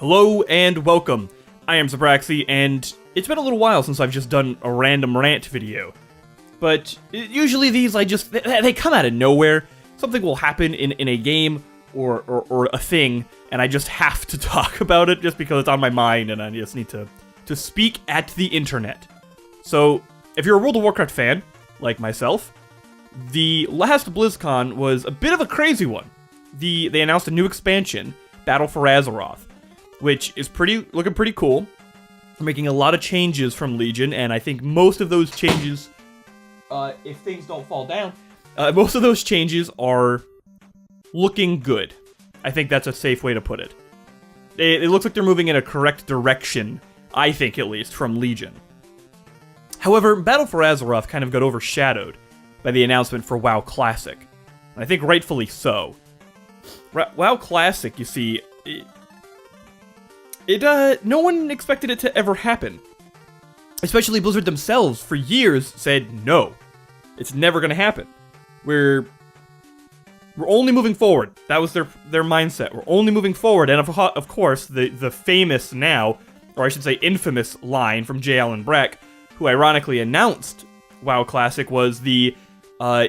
Hello and welcome. I am Zerbraxi, and it's been a little while since I've just done a random rant video. But usually these, they come out of nowhere. Something will happen in a game or a thing, and I just have to talk about it just because it's on my mind, and I just need to speak at the internet. So, if you're a World of Warcraft fan, like myself, the last BlizzCon was a bit of a crazy one. They announced a new expansion, Battle for Azeroth, which is looking pretty cool. They're making a lot of changes from Legion, and I think most of those changes, if things don't fall down, most of those changes are looking good. I think that's a safe way to put it. It looks like they're moving in a correct direction, I think at least, from Legion. However, Battle for Azeroth kind of got overshadowed by the announcement for WoW Classic. And I think rightfully so. WoW Classic, you see, no one expected it to ever happen. Especially Blizzard themselves, for years, said, no, it's never gonna happen. We're only moving forward. That was their mindset. We're only moving forward, and of course, the famous now, or I should say infamous line from J. Allen Brack, who ironically announced WoW Classic, was the,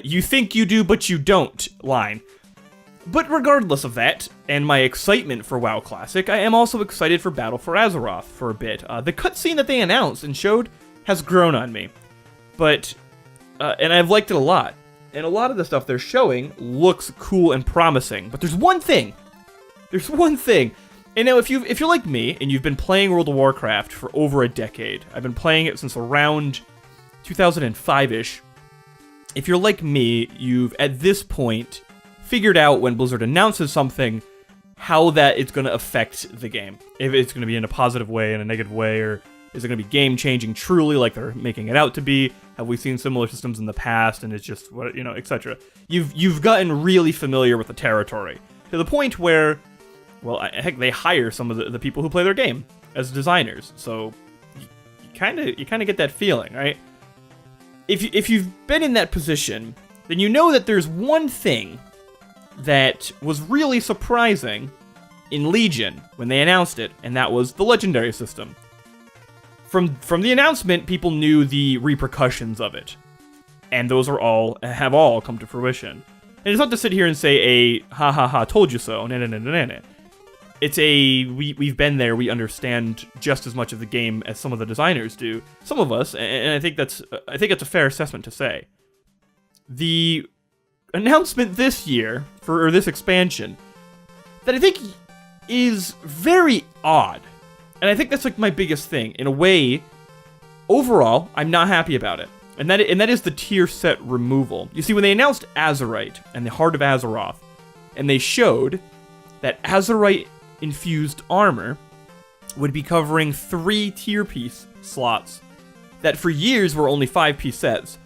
you think you do, but you don't line. But regardless of that, and my excitement for WoW Classic, I am also excited for Battle for Azeroth for a bit. The cutscene that they announced and showed has grown on me. But, and I've liked it a lot. And a lot of the stuff they're showing looks cool and promising. But there's one thing. And now, if you're like me, and you've been playing World of Warcraft for over a decade, I've been playing it since around 2005-ish. If you're like me, you've, at this point, figured out when Blizzard announces something, how that it's going to affect the game. If it's going to be in a positive way, in a negative way, or is it going to be game-changing truly like they're making it out to be? Have we seen similar systems in the past, and it's just, what, etc. You've gotten really familiar with the territory, to the point where, well, heck, they hire some of the people who play their game as designers, so you kind of get that feeling, right? If you've been in that position, then you know that there's one thing that was really surprising in Legion when they announced it, and that was the legendary system. From the announcement, people knew the repercussions of it, and those have all come to fruition. And it's not to sit here and say a ha ha ha told you so. No. It's we've been there. We understand just as much of the game as some of the designers do. Some of us, and I think that's a fair assessment to say. The announcement this year for this expansion that I think is very odd, and I think that's like my biggest thing. In a way, overall, I'm not happy about it, and that is the tier set removal. You see, when they announced Azerite and the Heart of Azeroth, and they showed that Azerite infused armor would be covering 3 tier piece slots that for years were only 5-piece sets,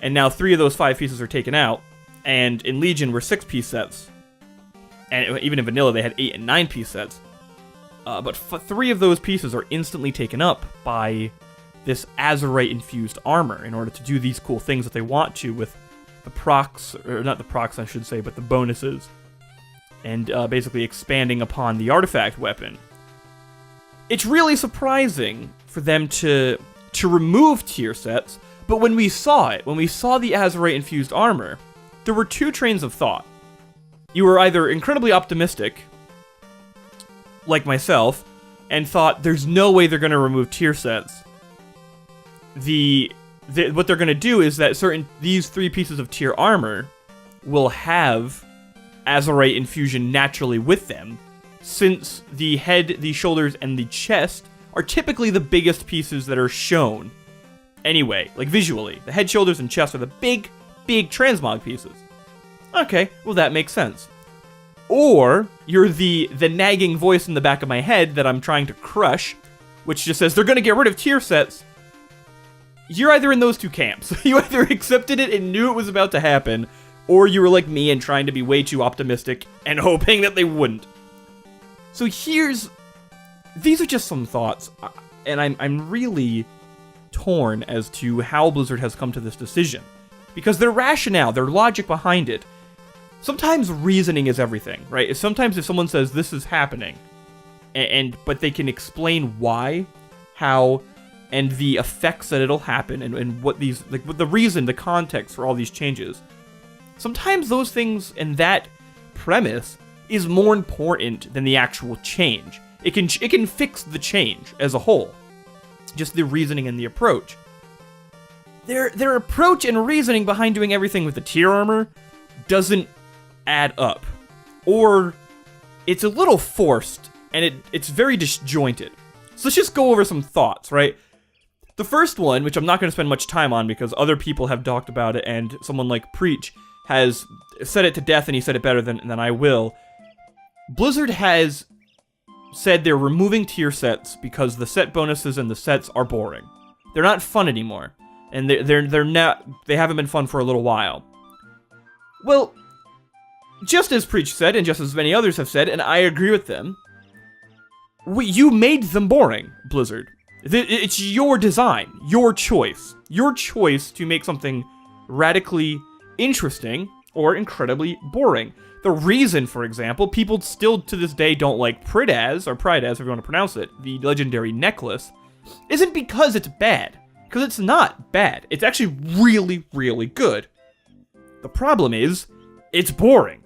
and now 3 of those 5 pieces are taken out. And in Legion were 6-piece sets. And even in Vanilla they had 8 and 9-piece sets. But 3 of those pieces are instantly taken up by this Azerite-infused armor in order to do these cool things that they want to with the procs, or not the procs I should say, but the bonuses. And basically expanding upon the artifact weapon. It's really surprising for them to remove tier sets, but when we saw the Azerite-infused armor, there were 2 trains of thought. You were either incredibly optimistic, like myself, and thought there's no way they're going to remove tier sets. What they're going to do is that these 3 pieces of tier armor will have Azerite infusion naturally with them, since the head, the shoulders, and the chest are typically the biggest pieces that are shown. Anyway, like visually, the head, shoulders, and chest are the big transmog pieces. Okay, well that makes sense. Or you're the nagging voice in the back of my head that I'm trying to crush, which just says they're gonna get rid of tier sets. You're either in those 2 camps. You either accepted it and knew it was about to happen, or you were like me and trying to be way too optimistic and hoping that they wouldn't. So these are just some thoughts, and I'm really torn as to how Blizzard has come to this decision. Because their rationale, their logic behind it, sometimes reasoning is everything, right? Sometimes if someone says this is happening, but they can explain why, how, and the effects that it'll happen, and what these, like, what the reason, the context for all these changes. Sometimes those things and that premise is more important than the actual change. It can fix the change as a whole. Just the reasoning and the approach. Their approach and reasoning behind doing everything with the tier armor doesn't add up. Or it's a little forced, and it's very disjointed. So let's just go over some thoughts, right? The first one, which I'm not going to spend much time on because other people have talked about it, and someone like Preach has said it to death, and he said it better than I will. Blizzard has said they're removing tier sets because the set bonuses and the sets are boring. They're not fun anymore, and they haven't been fun for a little while. Well, just as Preach said, and just as many others have said, and I agree with them, you made them boring, Blizzard. It's your design, your choice to make something radically interesting or incredibly boring. The reason, for example, people still to this day don't like Pridaz, or Pridaz, if you want to pronounce it, the legendary necklace, isn't because it's bad. Because it's not bad. It's actually really, really good. The problem is, it's boring.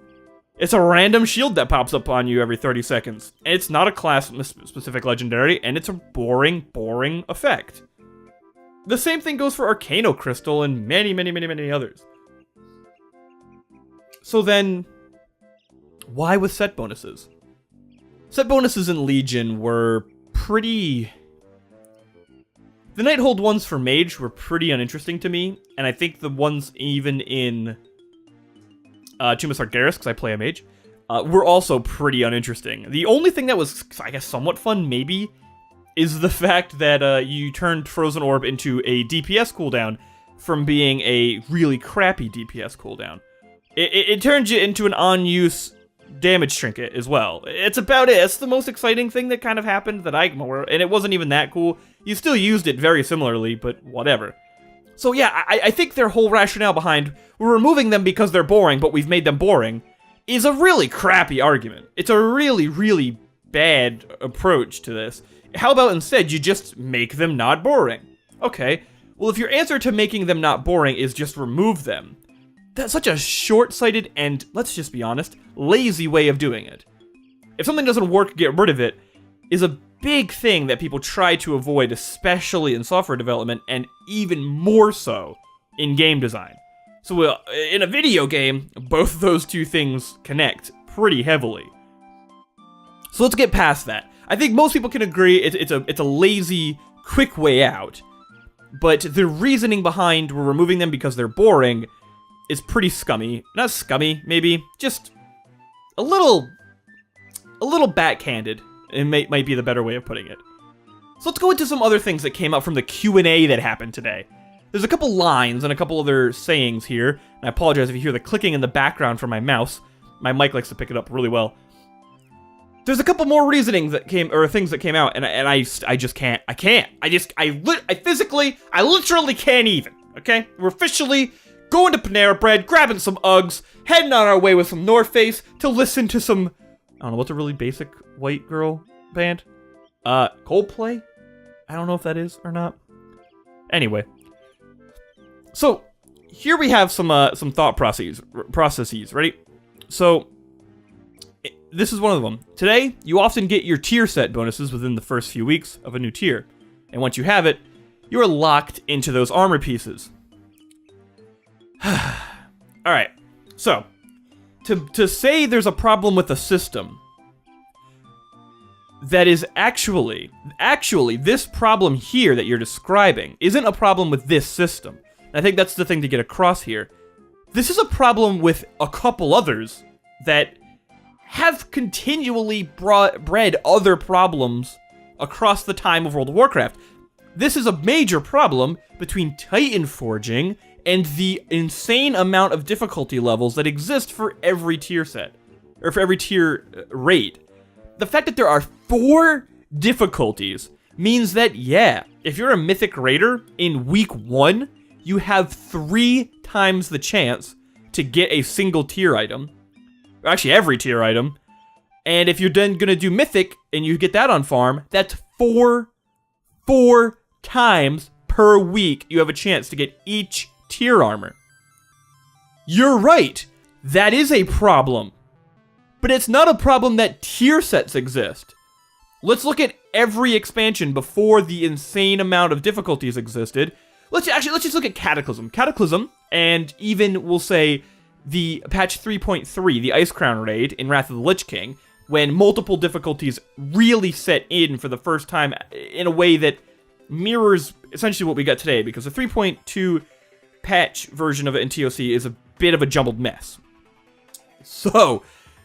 It's a random shield that pops up on you every 30 seconds. And it's not a class-specific legendary, and it's a boring, boring effect. The same thing goes for Arcano Crystal and many, many, many, many others. So then, why with set bonuses? Set bonuses in Legion were pretty... The Nighthold ones for Mage were pretty uninteresting to me, and I think the ones even in Tomb of Sargeras, because I play a Mage, were also pretty uninteresting. The only thing that was, I guess, somewhat fun, maybe, is the fact that you turned Frozen Orb into a DPS cooldown from being a really crappy DPS cooldown. It turns you into an on-use damage trinket as well. It's about it. It's the most exciting thing that kind of happened that I can remember, and it wasn't even that cool. You still used it very similarly, but whatever. So yeah, I think their whole rationale behind we're removing them because they're boring, but we've made them boring, is a really crappy argument. It's a really, really bad approach to this. How about instead you just make them not boring? Okay, well if your answer to making them not boring is just remove them, that's such a short-sighted and, let's just be honest, lazy way of doing it. If something doesn't work, get rid of it, is a big thing that people try to avoid, especially in software development, and even more so in game design. So in a video game, both those two things connect pretty heavily. So let's get past that. I think most people can agree it's a lazy, quick way out, but the reasoning behind we're removing them because they're boring is pretty scummy. Not scummy, maybe, just a little backhanded. It might be the better way of putting it. So let's go into some other things that came out from the Q&A that happened today. There's a couple lines and a couple other sayings here, and I apologize if you hear the clicking in the background from my mouse. My mic likes to pick it up really well. There's a couple more reasonings that came, or things that came out, and I just can't. I literally can't even, okay? We're officially going to Panera Bread, grabbing some Uggs, heading on our way with some North Face to listen to some, I don't know, what's a really basic white girl band? Coldplay? I don't know if that is or not. Anyway. So, here we have some thought processes, ready? So, this is one of them. Today, you often get your tier set bonuses within the first few weeks of a new tier. And once you have it, you are locked into those armor pieces. Alright, so, to say there's a problem with the system that is actually, this problem here that you're describing isn't a problem with this system. And I think that's the thing to get across here. This is a problem with a couple others that have continually bred other problems across the time of World of Warcraft. This is a major problem between Titan forging and the insane amount of difficulty levels that exist for every tier set, or for every tier raid. The fact that there are 4 difficulties means that, yeah, if you're a Mythic Raider in week 1, you have 3 times the chance to get a single tier item, or actually every tier item, And if you're then going to do Mythic and you get that on farm, that's four times per week you have a chance to get each tier armor. You're right. That is a problem. But it's not a problem that tier sets exist. Let's look at every expansion before the insane amount of difficulties existed. Let's just look at Cataclysm. Cataclysm, and even we'll say the patch 3.3, the Ice Crown raid in Wrath of the Lich King, when multiple difficulties really set in for the first time in a way that mirrors essentially what we got today, because the 3.2 patch version of it in TOC is a bit of a jumbled mess. So,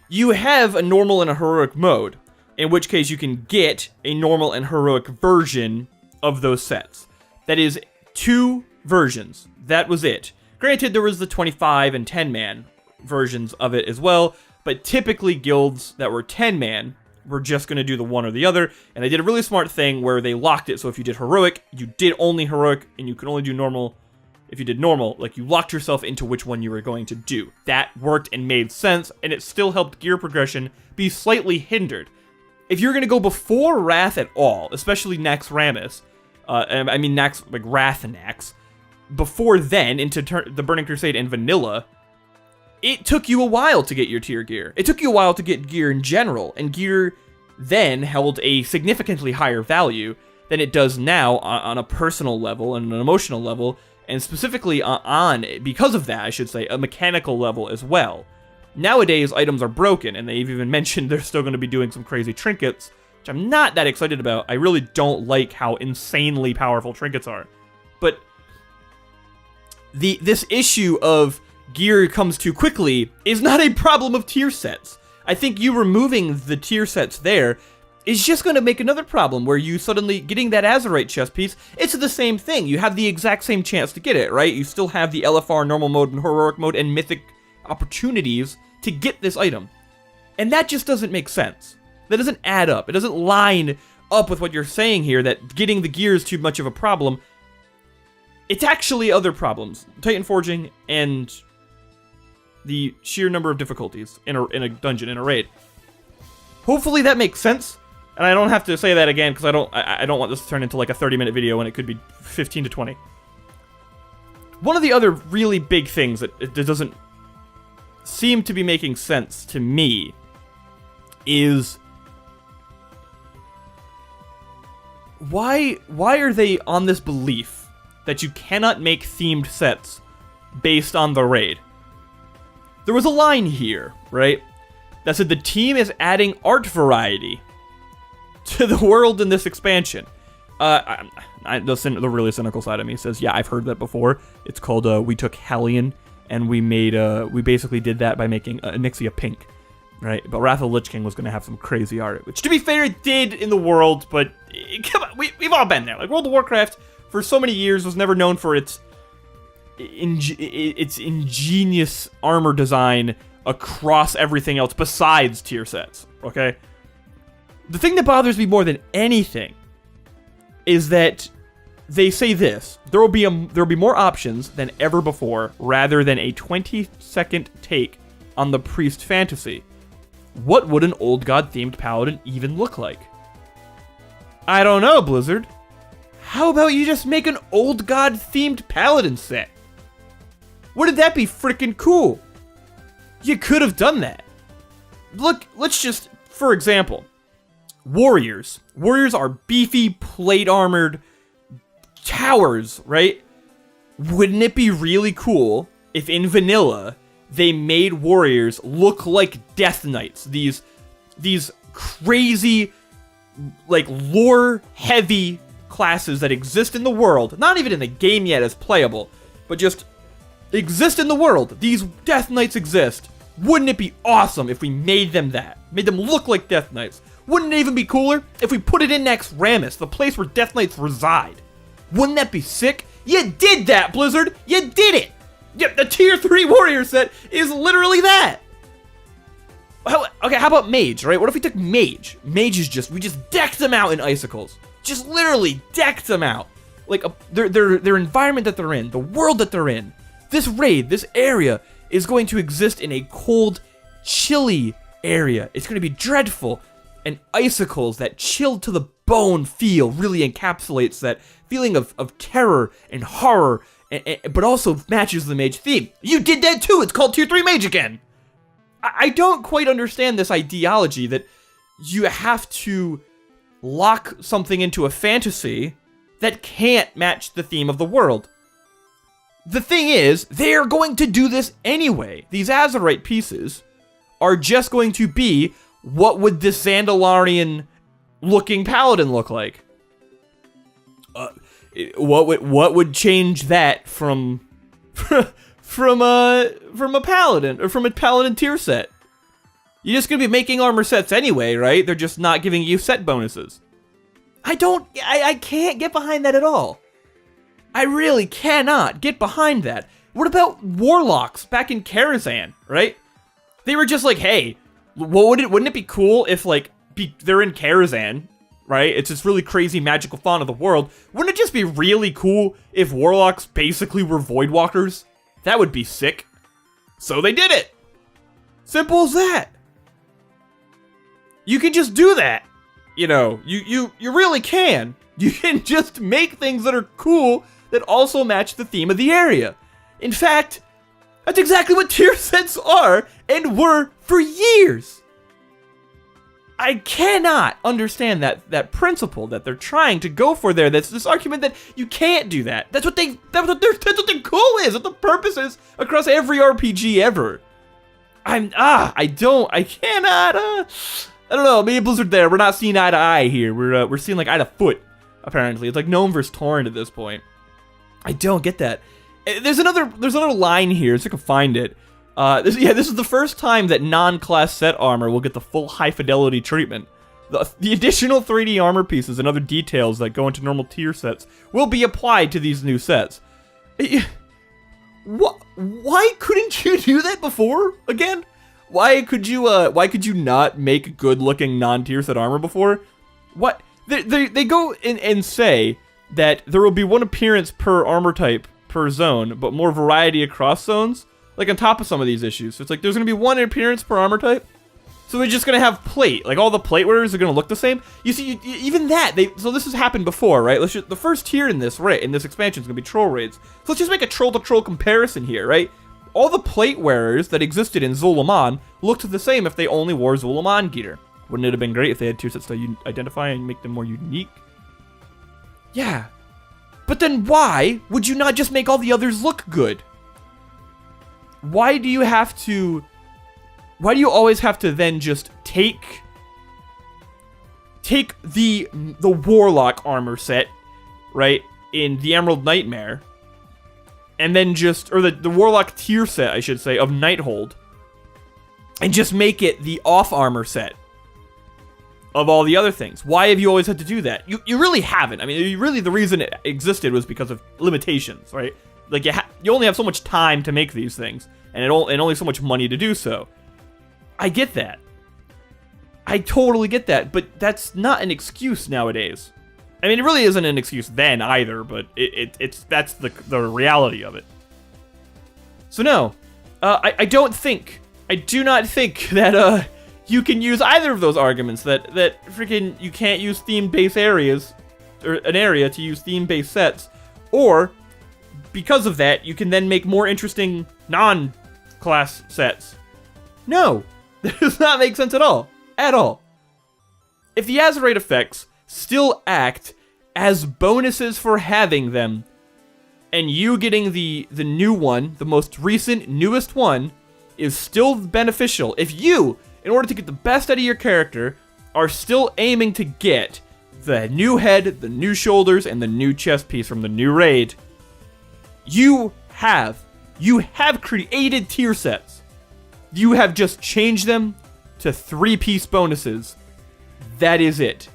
you have a normal and a heroic mode, in which case you can get a normal and heroic version of those sets. That is 2 versions. That was it. Granted, there was the 25 and 10-man versions of it as well, but typically guilds that were 10-man were just going to do the one or the other, and they did a really smart thing where they locked it, so if you did heroic, you did only heroic, and you could only do normal. If you did normal, like, you locked yourself into which one you were going to do. That worked and made sense, and it still helped gear progression be slightly hindered. If you're going to go before Wrath at all, especially Naxxramas, I mean Wrath and Nax, before then, into the Burning Crusade and Vanilla, it took you a while to get your tier gear. It took you a while to get gear in general, and gear then held a significantly higher value than it does now on a personal level and an emotional level, and specifically because of that, I should say, a mechanical level as well. Nowadays, items are broken, and they've even mentioned they're still going to be doing some crazy trinkets, which I'm not that excited about. I really don't like how insanely powerful trinkets are. But this issue of gear comes too quickly is not a problem of tier sets. I think you removing the tier sets there is just going to make another problem where you suddenly getting that Azerite chest piece. It's the same thing. You have the exact same chance to get it, right? You still have the LFR normal mode and heroic mode and mythic opportunities to get this item. And that just doesn't make sense. That doesn't add up. It doesn't line up with what you're saying here, that getting the gear is too much of a problem. It's actually other problems. Titan Forging and the sheer number of difficulties in a dungeon, in a raid. Hopefully that makes sense, and I don't have to say that again because I don't want this to turn into like a 30-minute video when it could be 15 to 20. One of the other really big things that doesn't seem to be making sense to me is why are they on this belief that you cannot make themed sets based on the raid? There was a line here, right, that said the team is adding art variety to the world in this expansion. The really cynical side of me says, yeah, I've heard that before. It's called, we took Hellion, and we basically did that by making Nyxia pink, right? But Wrath of the Lich King was going to have some crazy art, which, to be fair, it did in the world, but come on, we've all been there. Like, World of Warcraft, for so many years, was never known for its ingenious armor design across everything else besides tier sets, okay? The thing that bothers me more than anything is that they say this: there will be more options than ever before, rather than a 20-second take on the priest fantasy. What would an old god themed paladin even look like? I don't know, Blizzard. How about you just make an old god themed paladin set? Wouldn't that be freaking cool? You could have done that. Look, let's just, for example, warriors. Warriors are beefy, plate-armored towers, right? Wouldn't it be really cool if in vanilla they made warriors look like death knights? These crazy, like, lore-heavy classes that exist in the world, not even in the game yet as playable, but just exist in the world. These Death Knights exist. Wouldn't it be awesome if we made them that? Made them look like Death Knights? Wouldn't it even be cooler if we put it in Naxxramas, the place where Death Knights reside? Wouldn't that be sick? You did that, Blizzard! You did it! Yep, the tier 3 warrior set is literally that! Okay, how about Mage, right? What if we took Mage? Mage is we just decked them out in icicles. Just literally decked them out. Like, their environment that they're in, the world that they're in. This raid, this area, is going to exist in a cold, chilly area. It's going to be dreadful. And icicles, that chilled to the bone feel, really encapsulates that feeling of terror and horror, but also matches the mage theme. You did that too! It's called Tier 3 Mage again! I don't quite understand this ideology that you have to lock something into a fantasy that can't match the theme of the world. The thing is, they're going to do this anyway. These Azerite pieces are just going to be, what would this Zandalarian looking paladin look like? What would change that from from a paladin, or from a paladin tier set? You're just gonna be making armor sets anyway, right? They're just not giving you set bonuses. I can't get behind that at all. I really cannot get behind that. What about warlocks back in Karazhan, right? They were just like, hey, wouldn't it be cool if, like, they're in Karazhan, right? It's this really crazy magical fauna of the world. Wouldn't it just be really cool if warlocks basically were voidwalkers? That would be sick. So they did it. Simple as that. You can just do that. You know, you really can. You can just make things that are cool that also match the theme of the area. In fact, that's exactly what tier sets are and were for years. I cannot understand that principle that they're trying to go for there. That's this argument that you can't do that. That's what their goal is. What the purpose is across every RPG ever. I cannot. I don't know. Maybe Blizzard there. We're not seeing eye to eye here. We're seeing like eye to foot. Apparently, it's like Gnome versus Torrent at this point. I don't get that. There's another line here, so I can find it. This is the first time that non-class set armor will get the full high-fidelity treatment. The additional 3D armor pieces and other details that go into normal tier sets will be applied to these new sets. Why couldn't you do that before? Again? Why could you not make good-looking non-tier set armor before? What? They go and say that there will be one appearance per armor type per zone, but more variety across zones, like on top of some of these issues. So it's like there's going to be one appearance per armor type. So they're just going to have plate. Like all the plate wearers are going to look the same. You see, even that, so this has happened before, right? The first tier in this expansion is going to be troll raids. So let's just make a troll-to-troll comparison here, right? All the plate wearers that existed in Zul'Aman looked the same if they only wore Zul'Aman gear. Wouldn't it have been great if they had tier sets to identify and make them more unique? Yeah. But then why would you not just make all the others look good? Why do you always have to then just take the Warlock armor set, right, in the Emerald Nightmare, and then or the Warlock tier set, I should say, of Nighthold, and just make it the off armor set of all the other things? Why have you always had to do that? You really haven't. I mean, the reason it existed was because of limitations, right? Like, you only have so much time to make these things, and only so much money to do so. I get that. I totally get that, but that's not an excuse nowadays. I mean, it really isn't an excuse then either, but that's the reality of it. So no, I do not think that you can use either of those arguments that freaking you can't use theme-based areas, or an area to use theme-based sets, or because of that, you can then make more interesting non-class sets. No, that does not make sense at all. At all. If the Azerite effects still act as bonuses for having them, and you getting the new one, the most recent, newest one, is still beneficial, if you, in order to get the best out of your character, are still aiming to get the new head, the new shoulders, and the new chest piece from the new raid, you have created tier sets. You have just changed them to 3-piece bonuses. That is it.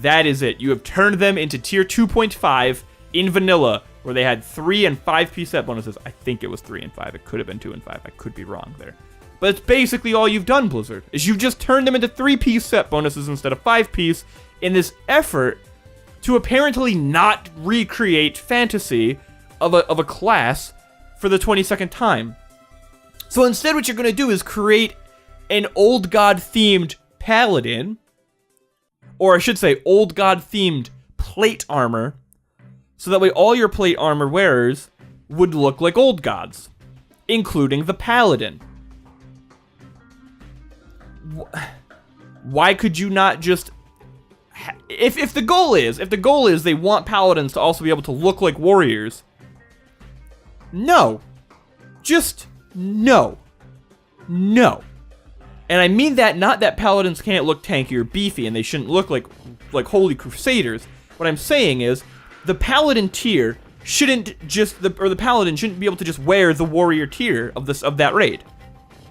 That is it. You have turned them into tier 2.5 in vanilla, where they had 3 and 5-piece set bonuses. I think it was 3 and 5. It could have been 2 and 5. I could be wrong there. But it's basically all you've done, Blizzard, is you've just turned them into 3-piece set bonuses instead of 5-piece in this effort to apparently not recreate fantasy of a class for the 22nd time. So instead what you're going to do is create an old god themed paladin, or I should say old god themed plate armor, so that way all your plate armor wearers would look like old gods, including the paladin. Why could you not just... If the goal is they want paladins to also be able to look like warriors, no. Just no. No. And I mean that not that paladins can't look tanky or beefy and they shouldn't look like holy crusaders. What I'm saying is the paladin tier shouldn't just the paladin shouldn't be able to just wear the warrior tier of that raid.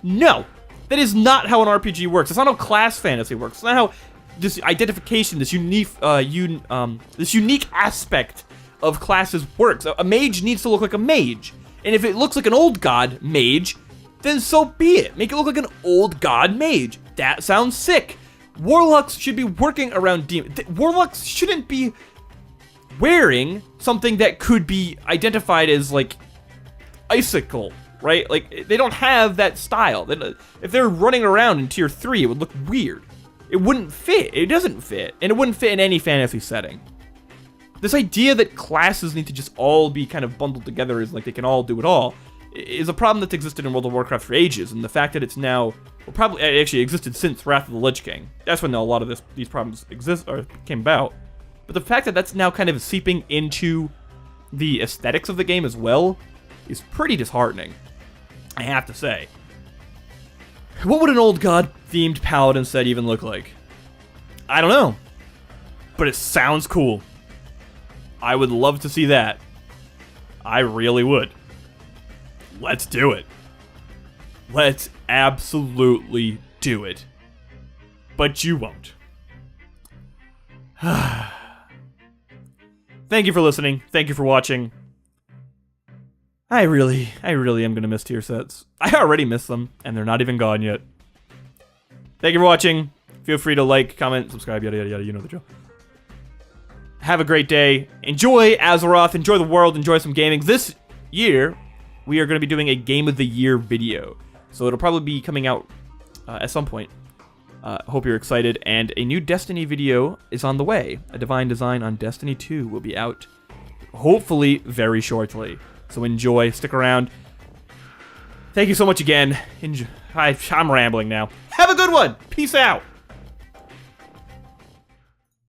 No. That is not how an RPG works. It's not how class fantasy works. It's not how this identification, this unique aspect of classes works. A mage needs to look like a mage. And if it looks like an old god mage, then so be it. Make it look like an old god mage. That sounds sick. Warlocks should be working around demons. Warlocks shouldn't be wearing something that could be identified as, like, icicle, right? Like, they don't have that style. If they're running around in tier 3, it would look weird. It wouldn't fit. It doesn't fit. And it wouldn't fit in any fantasy setting. This idea that classes need to just all be kind of bundled together as like they can all do it all is a problem that's existed in World of Warcraft for ages, and the fact that it's now, well, probably actually existed since Wrath of the Lich King. That's when a lot of these problems came about. But the fact that that's now kind of seeping into the aesthetics of the game as well is pretty disheartening, I have to say. What would an old god-themed paladin set even look like? I don't know, but it sounds cool. I would love to see that. I really would. Let's do it. Let's absolutely do it. But you won't. Thank you for listening. Thank you for watching. I really am going to miss tier sets. I already miss them, and they're not even gone yet. Thank you for watching. Feel free to like, comment, subscribe, yada, yada, yada. You know the drill. Have a great day. Enjoy Azeroth. Enjoy the world. Enjoy some gaming. This year, we are going to be doing a Game of the Year video. So it'll probably be coming out at some point. Hope you're excited. And a new Destiny video is on the way. A Divine Design on Destiny 2 will be out, hopefully, very shortly. So enjoy. Stick around. Thank you so much again. I'm rambling now. Have a good one. Peace out.